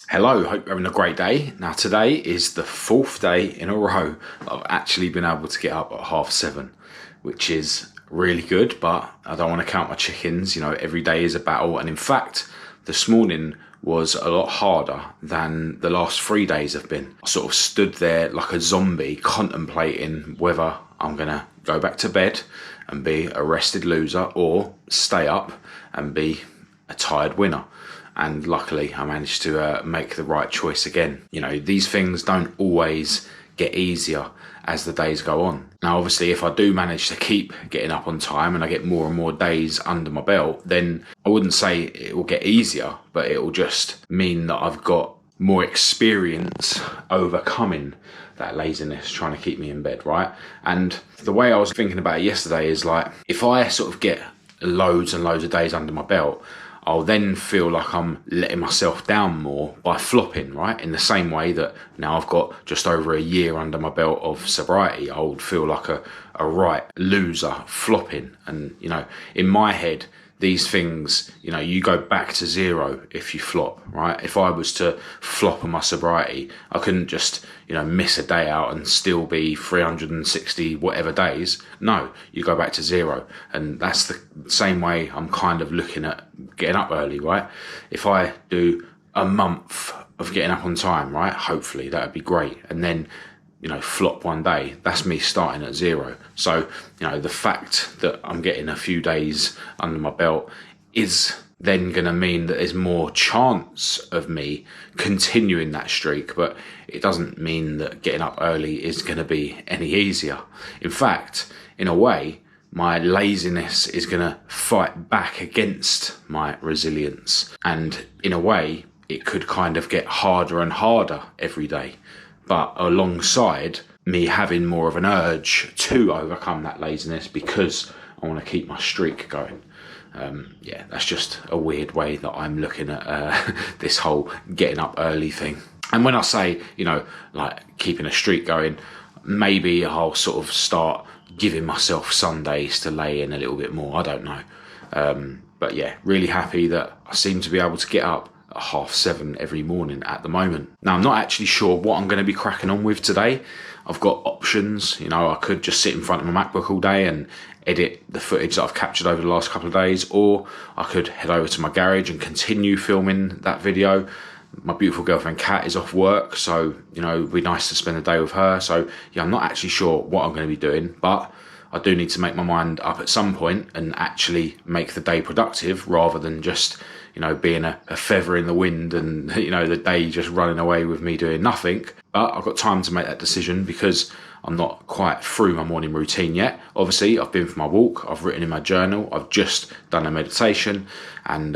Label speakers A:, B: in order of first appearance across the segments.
A: Hello, hope you're having a great day. Now today is the fourth day in a row that I've actually been able to get up at 7:30, which is really good, but I don't want to count my chickens. Every day is a battle. And in fact, this morning was a lot harder than the last 3 days have been. I sort of stood there like a zombie contemplating whether I'm going to go back to bed and be a rested loser or stay up and be a tired winner. And luckily I managed to make the right choice again. These things don't always get easier as the days go on. Now, obviously, if I do manage to keep getting up on time and I get more and more days under my belt, then I wouldn't say it will get easier, but it will just mean that I've got more experience overcoming that laziness trying to keep me in bed, right? And the way I was thinking about it yesterday is like, if I sort of get loads and loads of days under my belt, I'll then feel like I'm letting myself down more by flopping, right? In the same way that now I've got just over a year under my belt of sobriety, I would feel like a right loser flopping. And, in my head, these things, you go back to zero if you flop, right? If I was to flop on my sobriety, I couldn't just, miss a day out and still be 360 whatever days. No, you go back to zero. And that's the same way I'm kind of looking at getting up early, right? If I do a month of getting up on time, right? Hopefully that would be great. And then flop one day, that's me starting at zero. So, the fact that I'm getting a few days under my belt is then going to mean that there's more chance of me continuing that streak, but it doesn't mean that getting up early is going to be any easier. In fact, in a way, my laziness is going to fight back against my resilience. And in a way, it could kind of get harder and harder every day. But alongside me having more of an urge to overcome that laziness because I want to keep my streak going. That's just a weird way that I'm looking at this whole getting up early thing. And when I say, like keeping a streak going, maybe I'll sort of start giving myself Sundays to lay in a little bit more. I don't know. But yeah, really happy that I seem to be able to get up at 7:30 every morning at the moment. Now, I'm not actually sure what I'm going to be cracking on with today. I've got options. I could just sit in front of my MacBook all day and edit the footage that I've captured over the last couple of days, or I could head over to my garage and continue filming that video. My beautiful girlfriend Kat is off work, so it'd be nice to spend a day with her. So I'm not actually sure what I'm going to be doing, but I do need to make my mind up at some point and actually make the day productive rather than just being a feather in the wind and the day just running away with me doing nothing. But I've got time to make that decision because I'm not quite through my morning routine yet. Obviously, I've been for my walk, I've written in my journal, I've just done a meditation, and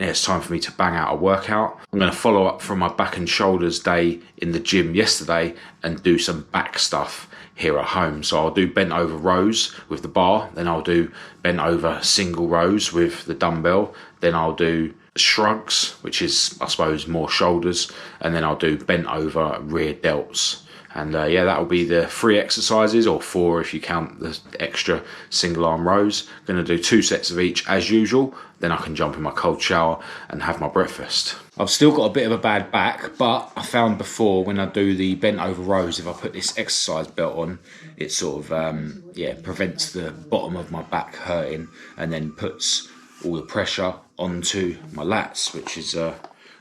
A: it's time for me to bang out a workout. I'm going to follow up from my back and shoulders day in the gym yesterday and do some back stuff here at home. So I'll do bent over rows with the bar, then I'll do bent over single rows with the dumbbell, then I'll do shrugs, which is, I suppose, more shoulders, and then I'll do bent over rear delts. And that'll be the 3 exercises, or 4 if you count the extra single arm rows. Going to do 2 sets of each as usual, then I can jump in my cold shower and have my breakfast. I've still got a bit of a bad back, but I found before when I do the bent over rows, if I put this exercise belt on, it sort of prevents the bottom of my back hurting and then puts all the pressure onto my lats, which is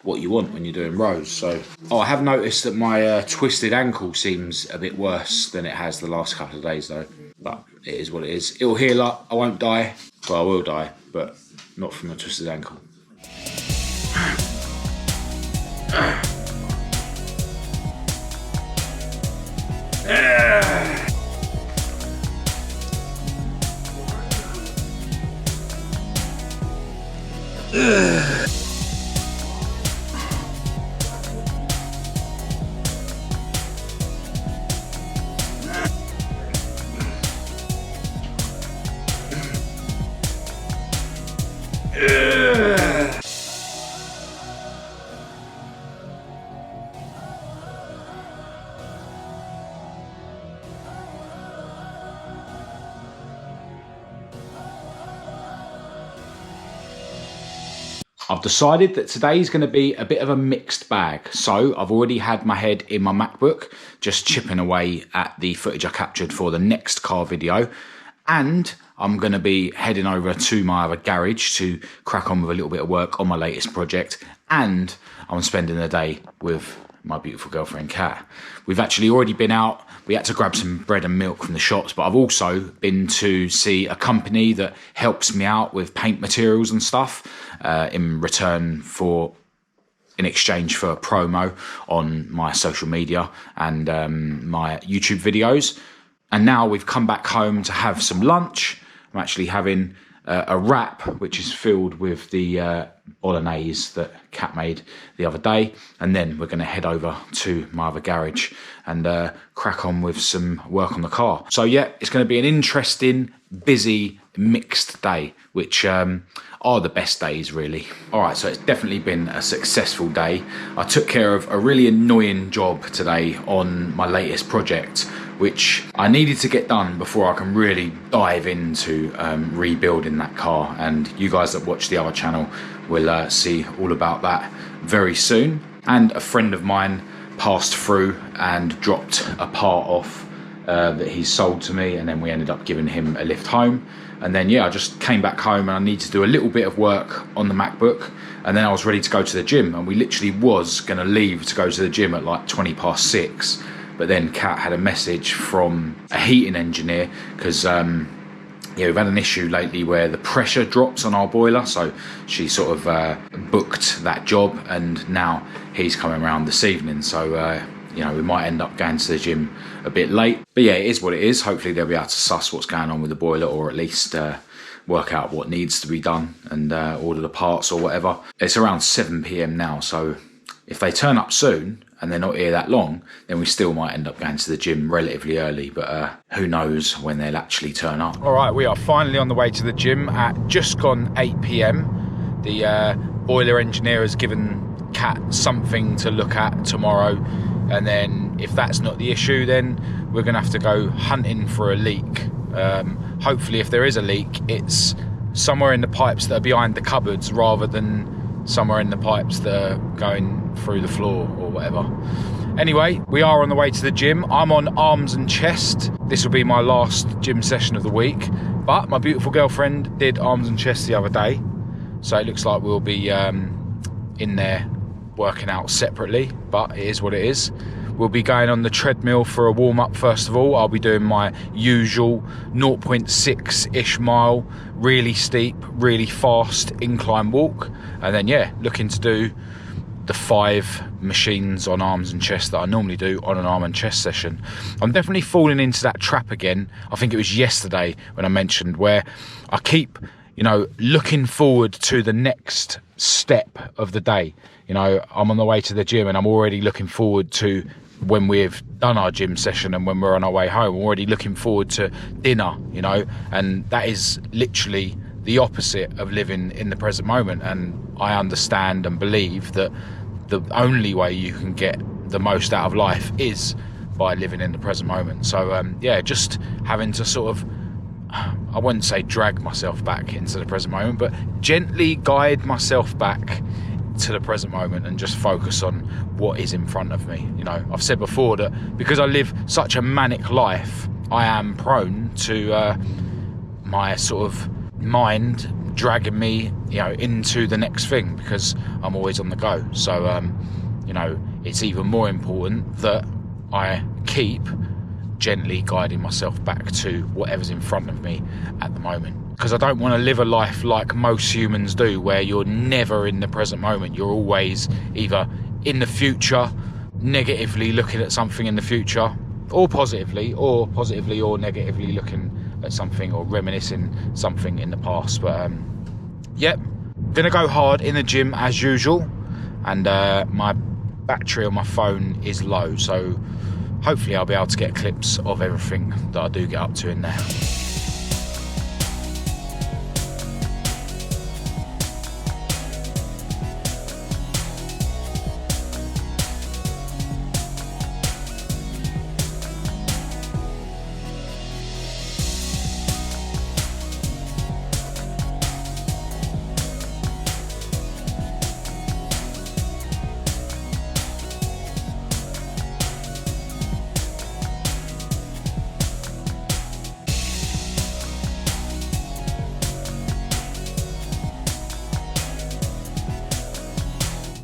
A: what you want when you're doing rows. So, I have noticed that my twisted ankle seems a bit worse than it has the last couple of days though, but it is what it is. It'll heal up, I won't die. Well, I will die, but not from a twisted ankle. I've decided that today is going to be a bit of a mixed bag. So I've already had my head in my MacBook, just chipping away at the footage I captured for the next car video. And I'm going to be heading over to my other garage to crack on with a little bit of work on my latest project. And I'm spending the day with my beautiful girlfriend, Kat. We've actually already been out. We had to grab some bread and milk from the shops, but I've also been to see a company that helps me out with paint materials and stuff in exchange for a promo on my social media and my YouTube videos. And now we've come back home to have some lunch. I'm actually having a wrap, which is filled with the bolognese that Kat made the other day. And then we're going to head over to my other garage and crack on with some work on the car. So yeah, it's going to be an interesting, busy, mixed day, which are the best days, really. All right, so it's definitely been a successful day. I took care of a really annoying job today on my latest project, which I needed to get done before I can really dive into rebuilding that car. And you guys that watch the other channel will see all about that very soon. And a friend of mine passed through and dropped a part off that he sold to me, and then we ended up giving him a lift home. And then yeah, I just came back home and I need to do a little bit of work on the MacBook, and then I was ready to go to the gym, and we literally was going to leave to go to the gym at like 6:20. But then Kat had a message from a heating engineer because we've had an issue lately where the pressure drops on our boiler. So she sort of booked that job, and now he's coming around this evening. So, we might end up going to the gym a bit late. But yeah, it is what it is. Hopefully they'll be able to suss what's going on with the boiler, or at least work out what needs to be done and order the parts or whatever. It's around 7 p.m. now. So if they turn up soon and they're not here that long, then we still might end up going to the gym relatively early, but who knows when they'll actually turn up. All right, we are finally on the way to the gym at just gone 8 p.m. The boiler engineer has given Kat something to look at tomorrow, and then if that's not the issue, then we're gonna have to go hunting for a leak. Hopefully if there is a leak, it's somewhere in the pipes that are behind the cupboards rather than somewhere in the pipes that are going through the floor or whatever. Anyway, we are on the way to the gym. I'm on arms and chest. This will be my last gym session of the week, but my beautiful girlfriend did arms and chest the other day, so it looks like we'll be in there working out separately, but it is what it is. We'll be going on the treadmill for a warm-up first of all. I'll be doing my usual 0.6-ish mile, really steep, really fast incline walk. And then, yeah, looking to do the 5 machines on arms and chest that I normally do on an arm and chest session. I'm definitely falling into that trap again. I think it was yesterday when I mentioned where I keep, looking forward to the next step of the day. I'm on the way to the gym and I'm already looking forward to when we've done our gym session and when we're on our way home. I'm already looking forward to dinner, and that is literally the opposite of living in the present moment. And I understand and believe that the only way you can get the most out of life is by living in the present moment. So just having to sort of, I wouldn't say drag myself back into the present moment, but gently guide myself back to the present moment and just focus on what is in front of me. I've said before that because I live such a manic life, I am prone to my sort of mind dragging me into the next thing because I'm always on the go. So it's even more important that I keep gently guiding myself back to whatever's in front of me at the moment, because I don't want to live a life like most humans do, where you're never in the present moment. You're always either in the future, negatively looking at something in the future, or positively or negatively looking at something or reminiscing something in the past. But gonna go hard in the gym as usual, and my battery on my phone is low, so hopefully I'll be able to get clips of everything that I do get up to in there.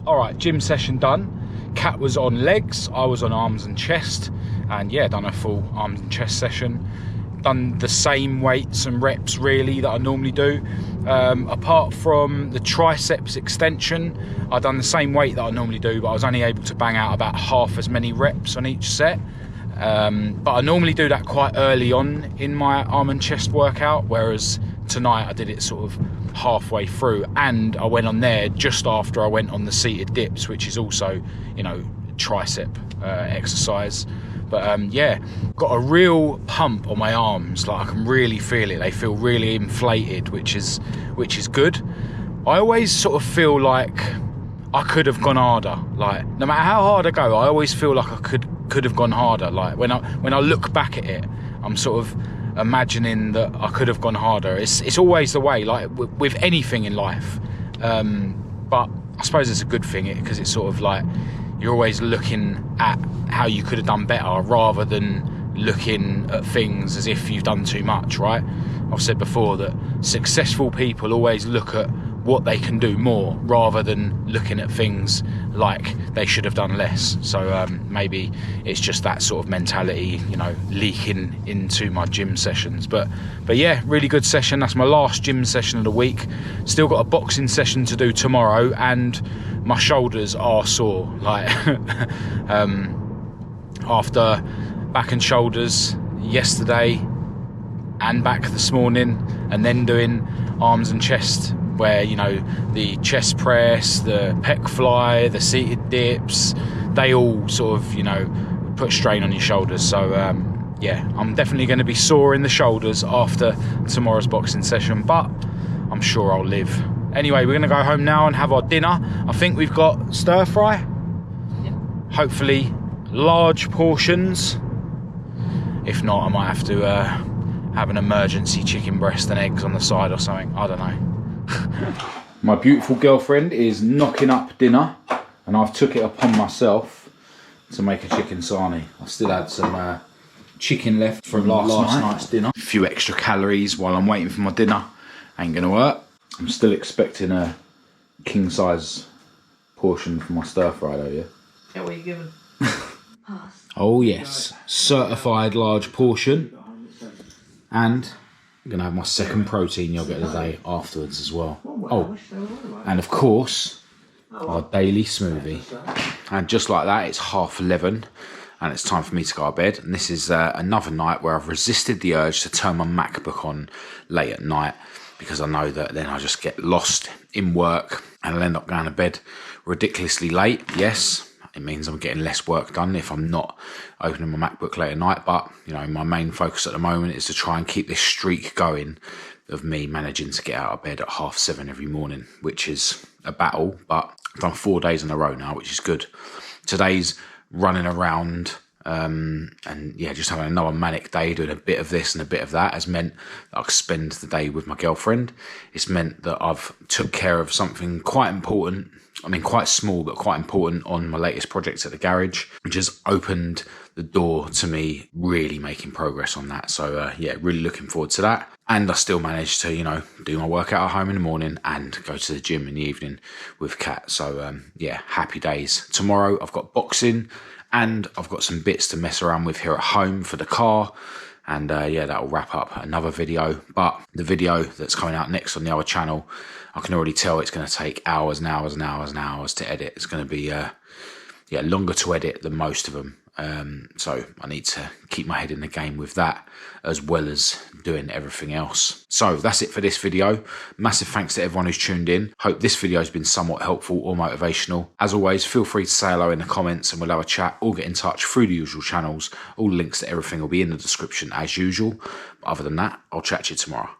B: All right, gym session done. Kat was on legs, I was on arms and chest, and yeah, done a full arms and chest session. Done the same weights and reps really that I normally do. Apart from the triceps extension, I've done the same weight that I normally do, but I was only able to bang out about half as many reps on each set. But I normally do that quite early on in my arm and chest workout, whereas tonight I did it sort of halfway through, and I went on there just after I went on the seated dips, which is also, you know, tricep exercise. But yeah, got a real pump on my arms. Like I can really feel it. They feel really inflated, which is good. I always sort of feel like I could have gone harder. Like no matter how hard I go, I always feel like I could have gone harder. Like when I look back at it, I'm sort of imagining that I could have gone harder. It's always the way, like with anything in life. But I suppose it's a good thing because it's sort of like you're always looking at how you could have done better rather than looking at things as if you've done too much, right? I've said before that successful people always look at what they can do more rather than looking at things like they should have done less. So maybe it's just that sort of mentality, you know, leaking into my gym sessions. But yeah, really good session. That's my last gym session of the week. Still got a boxing session to do tomorrow, and my shoulders are sore. Like after back and shoulders yesterday and back this morning, and then doing arms and chest, where, you know, the chest press, the pec fly, the seated dips, they all sort of, you know, put strain on your shoulders. So yeah, I'm definitely going to be sore in the shoulders after tomorrow's boxing session, but I'm sure I'll live. Anyway, we're going to go home now and have our dinner. I think we've got stir fry. Yeah. Hopefully large portions. If not, I might have to have an emergency chicken breast and eggs on the side or something. I don't know. My beautiful girlfriend is knocking up dinner, and I've took it upon myself to make a chicken sarnie. I still had some chicken left from last night's dinner. A few extra calories while I'm waiting for my dinner. Ain't gonna work. I'm still expecting a king size portion for my stir fry though, yeah?
C: Yeah, what are you giving?
B: Oh yes, certified large portion. And I'm going to have my second protein yogurt of the day afterwards as well. Oh, and of course, our daily smoothie. And just like that, it's 11:30 and it's time for me to go to bed. And this is another night where I've resisted the urge to turn my MacBook on late at night, because I know that then I just get lost in work and I'll end up going to bed ridiculously late. Yes, it means I'm getting less work done if I'm not opening my MacBook late at night. But, you know, my main focus at the moment is to try and keep this streak going of me managing to get out of bed at 7:30 every morning, which is a battle. But I've done 4 days in a row now, which is good. Today's running around and yeah, just having another manic day, doing a bit of this and a bit of that, has meant that I could spend the day with my girlfriend. It's meant that I've took care of something quite important. I mean, quite small, but quite important on my latest projects at the garage, which has opened the door to me really making progress on that. So yeah, really looking forward to that. And I still managed to, you know, do my workout at home in the morning and go to the gym in the evening with Kat. So yeah, happy days. Tomorrow I've got boxing and I've got some bits to mess around with here at home for the car. And yeah, that'll wrap up another video. But the video that's coming out next on the other channel, I can already tell it's going to take hours and hours and hours and hours to edit. It's going to be yeah, longer to edit than most of them. So I need to keep my head in the game with that, as well as doing everything else. So that's it for this video. Massive thanks to everyone who's tuned in. Hope this video has been somewhat helpful or motivational. As always, feel free to say hello in the comments and we'll have a chat, or get in touch through the usual channels. All links to everything will be in the description as usual. But other than that, I'll chat to you tomorrow.